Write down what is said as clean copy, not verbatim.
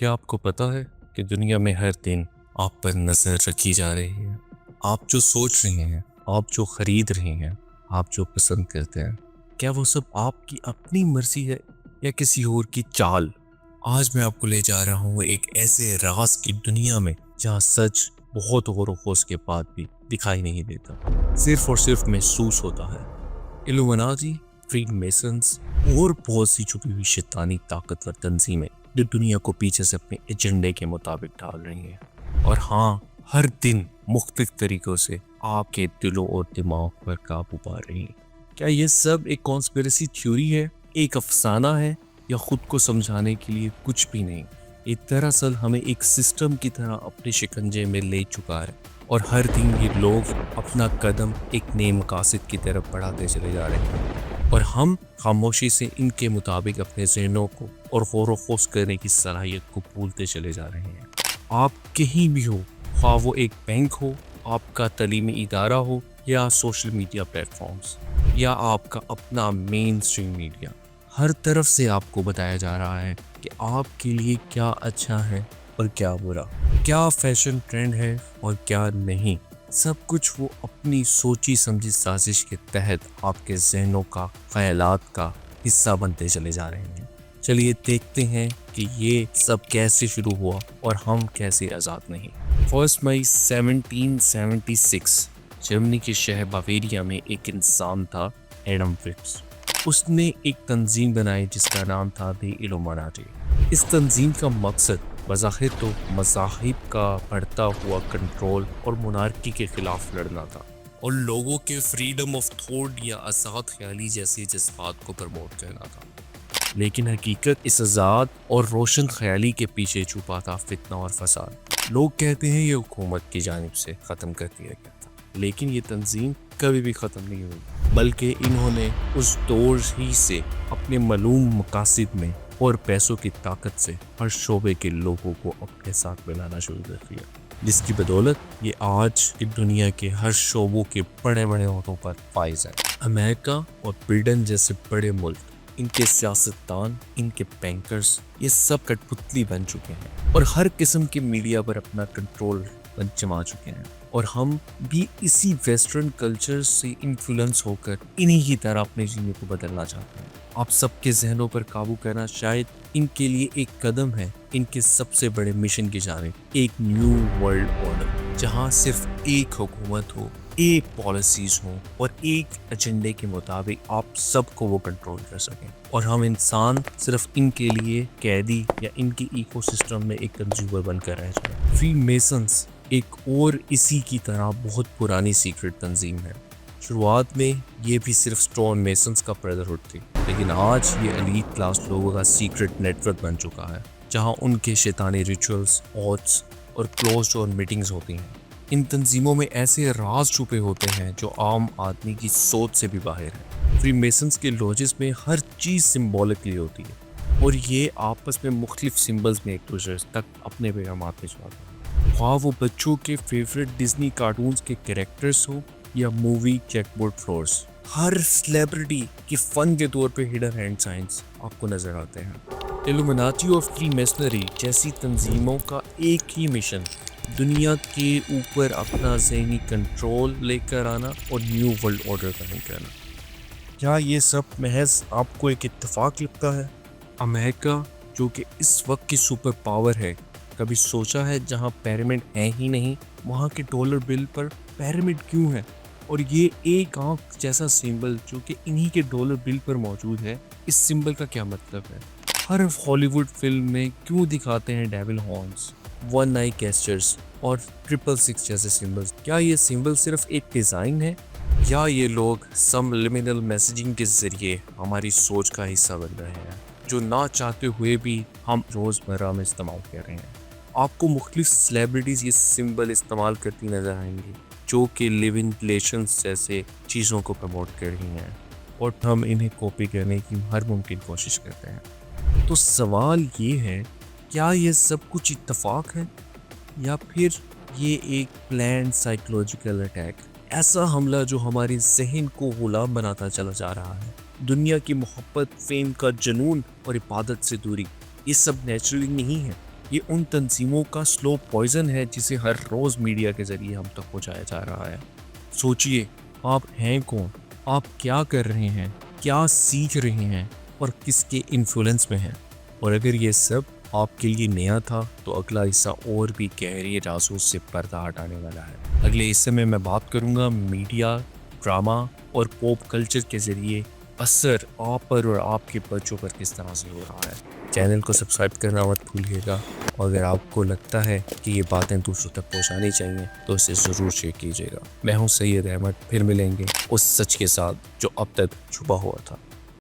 کیا آپ کو پتا ہے کہ دنیا میں ہر دن آپ پر نظر رکھی جا رہی ہے؟ آپ جو سوچ رہے ہیں، آپ جو خرید رہے ہیں، آپ جو پسند کرتے ہیں، کیا وہ سب آپ کی اپنی مرضی ہے یا کسی اور کی چال؟ آج میں آپ کو لے جا رہا ہوں ایک ایسے راز کی دنیا میں جہاں سچ بہت غور و خوض کے بعد بھی دکھائی نہیں دیتا، صرف اور صرف محسوس ہوتا ہے۔ ایلومناٹی، فری میسنز اور بہت سی چھپی ہوئی شیطانی طاقتور تنظیمیں جو دنیا کو پیچھے سے اپنے ایجنڈے کے مطابق ڈال رہی ہیں، اور ہاں، ہر دن مختلف طریقوں سے آپ کے دلوں اور دماغ پر قابو پا رہی ہیں۔ کیا یہ سب ایک کانسپیریسی تھیوری ہے، ایک افسانہ ہے، یا خود کو سمجھانے کے لیے کچھ بھی نہیں؟ یہ دراصل ہمیں ایک سسٹم کی طرح اپنے شکنجے میں لے چکا ہے، اور ہر دن یہ لوگ اپنا قدم ایک نئے مقاصد کی طرف بڑھاتے چلے جا رہے ہیں، اور ہم خاموشی سے ان کے مطابق اپنے ذہنوں کو اور غور و خوض کرنے کی صلاحیت کو بھولتے چلے جا رہے ہیں۔ آپ کہیں بھی ہو، خواہ وہ ایک بینک ہو، آپ کا تعلیمی ادارہ ہو، یا سوشل میڈیا پلیٹ فارمز، یا آپ کا اپنا مین اسٹریم میڈیا، ہر طرف سے آپ کو بتایا جا رہا ہے کہ آپ کے لیے کیا اچھا ہے اور کیا برا، کیا فیشن ٹرینڈ ہے اور کیا نہیں۔ سب کچھ وہ اپنی سوچی سمجھی سازش کے تحت آپ کے ذہنوں کا، خیالات کا حصہ بنتے چلے جا رہے ہیں۔ چلیے دیکھتے ہیں کہ یہ سب کیسے شروع ہوا اور ہم کیسے آزاد نہیں۔ 1 مئی 1776 جرمنی کے شہر باویریا میں ایک انسان تھا، ایڈم فکس۔ اس نے ایک تنظیم بنائی جس کا نام تھا دی ایلومناٹی۔ اس تنظیم کا مقصد بظاہر تو مذاہب کا بڑھتا ہوا کنٹرول اور مونارکی کے خلاف لڑنا تھا، اور لوگوں کے فریڈم آف تھاٹ یا آزاد خیالی جیسے جذبات کو پروموٹ کرنا تھا۔ لیکن حقیقت اس آزاد اور روشن خیالی کے پیچھے چھپا تھا فتنہ اور فساد۔ لوگ کہتے ہیں یہ حکومت کی جانب سے ختم کر دیا گیا تھا، لیکن یہ تنظیم کبھی بھی ختم نہیں ہوئی، بلکہ انہوں نے اس دور ہی سے اپنے معلوم مقاصد میں اور پیسوں کی طاقت سے ہر شعبے کے لوگوں کو اپنے ساتھ ملانا شروع کر دیا، جس کی بدولت یہ آج کی دنیا کے ہر شعبوں کے بڑے بڑے عہدوں پر فائز ہے۔ امریکہ اور برٹن جیسے بڑے ملک، ان کے سیاستدان، ان کے بینکرز، یہ سب کٹ پتلی بن چکے ہیں اور ہر قسم کے میڈیا پر اپنا کنٹرول جما چکے ہیں، اور ہم بھی اسی ویسٹرن کلچر سے انفلوئنس ہو کر انہی کی طرح اپنے جینے کو بدلنا چاہتے ہیں۔ آپ سب کے ذہنوں پر قابو کرنا شاید ان کے لیے ایک قدم ہے ان کے سب سے بڑے مشن کی جانب، ایک نیو ورلڈ آرڈر، جہاں صرف ایک حکومت ہو، ایک پالیسیز ہوں، اور ایک ایجنڈے کے مطابق آپ سب کو وہ کنٹرول کر سکیں، اور ہم انسان صرف ان کے لیے قیدی یا ان کی ایکو سسٹم میں ایک کنزیومر بن کر رہ جائیں۔ فری میسنز ایک اور اسی کی طرح بہت پرانی سیکرٹ تنظیم ہے۔ شروعات میں یہ بھی صرف اسٹون میسنز کا بردرہڈ تھی، لیکن آج یہ ایلیٹ کلاس لوگوں کا سیکرٹ نیٹ ورک بن چکا ہے، جہاں ان کے شیطانی ریچولز، آٹس اور کلوز ڈور میٹنگز ہوتی ہیں۔ ان تنظیموں میں ایسے راز چھپے ہوتے ہیں جو عام آدمی کی سوچ سے بھی باہر ہے۔ فری میسنز کے لوجز میں ہر چیز سمبولکلی ہوتی ہے، اور یہ آپس میں مختلف سمبلز میں ایک دوسرے تک اپنے پیغامات بھجواتے ہیں، خواہ وہ بچوں کے فیوریٹ ڈزنی کارٹونز کے کریکٹرز ہو یا مووی چیک بورڈ فلورز۔ ہر سلیبریٹی کی فن کے طور پہ ہڈن ہینڈ سائنس آپ کو نظر آتے ہیں۔ ایلومناٹی اور فری میسنری جیسی تنظیموں کا ایک ہی مشن دنیا کے اوپر اپنا ذہنی کنٹرول لے کر آنا اور نیو ورلڈ آرڈر قائم کرنا۔ کیا یہ سب محض آپ کو ایک اتفاق لگتا ہے؟ امریکہ جو کہ اس وقت کی سپر پاور ہے، کبھی سوچا ہے جہاں پیرامڈ ہے ہی نہیں، وہاں کے ڈالر بل پر پیرامڈ کیوں ہے؟ اور یہ ایک آنکھ جیسا سمبل جو کہ انہی کے ڈالر بل پر موجود ہے، اس سمبل کا کیا مطلب ہے؟ ہر ہالی ووڈ فلم میں کیوں دکھاتے ہیں ڈیول ہارنز، ون آئی گیسچرز اور 666 جیسے سمبلز؟ کیا یہ سمبل صرف ایک ڈیزائن ہے، یا یہ لوگ سبلمنل میسیجنگ کے ذریعے ہماری سوچ کا حصہ بن رہے ہیں، جو نہ چاہتے ہوئے بھی ہم روزمرہ میں استعمال کر رہے ہیں؟ آپ کو مختلف سیلیبریٹیز یہ سمبل استعمال کرتی نظر آئیں گی، جو کہ لیونگ ریلیشنز جیسے چیزوں کو پروموٹ کر رہی ہیں، اور ہم انہیں کاپی کرنے کی ہر ممکن کوشش کرتے ہیں۔ تو سوال یہ ہے، کیا یہ سب کچھ اتفاق ہے، یا پھر یہ ایک پلان سائیکولوجیکل اٹیک، ایسا حملہ جو ہمارے ذہن کو غلام بناتا چلا جا رہا ہے؟ دنیا کی محبت، فیم کا جنون اور عبادت سے دوری، یہ سب نیچرلی نہیں ہے، یہ ان تنظیموں کا سلو پوائزن ہے جسے ہر روز میڈیا کے ذریعے ہم تک پہنچایا جا رہا ہے۔ سوچئے آپ ہیں کون، آپ کیا کر رہے ہیں، کیا سیکھ رہے ہیں اور کس کے انفلوئنس میں ہیں۔ اور اگر یہ سب آپ کے لیے نیا تھا تو اگلا حصہ اور بھی گہری جاسوس سے پردہ ہٹانے والا ہے۔ اگلے حصے میں بات کروں گا میڈیا، ڈرامہ اور پاپ کلچر کے ذریعے اثر آپ پر اور آپ کے بچوں پر کس طرح سے ہو رہا ہے۔ چینل کو سبسکرائب کرنا مت بھولیے گا، اور اگر آپ کو لگتا ہے کہ یہ باتیں دوسروں تک پہنچانی چاہیے تو اسے ضرور شیئر کیجیے گا۔ میں ہوں سید احمد، پھر ملیں گے اس سچ کے ساتھ جو اب تک چھپا ہوا تھا۔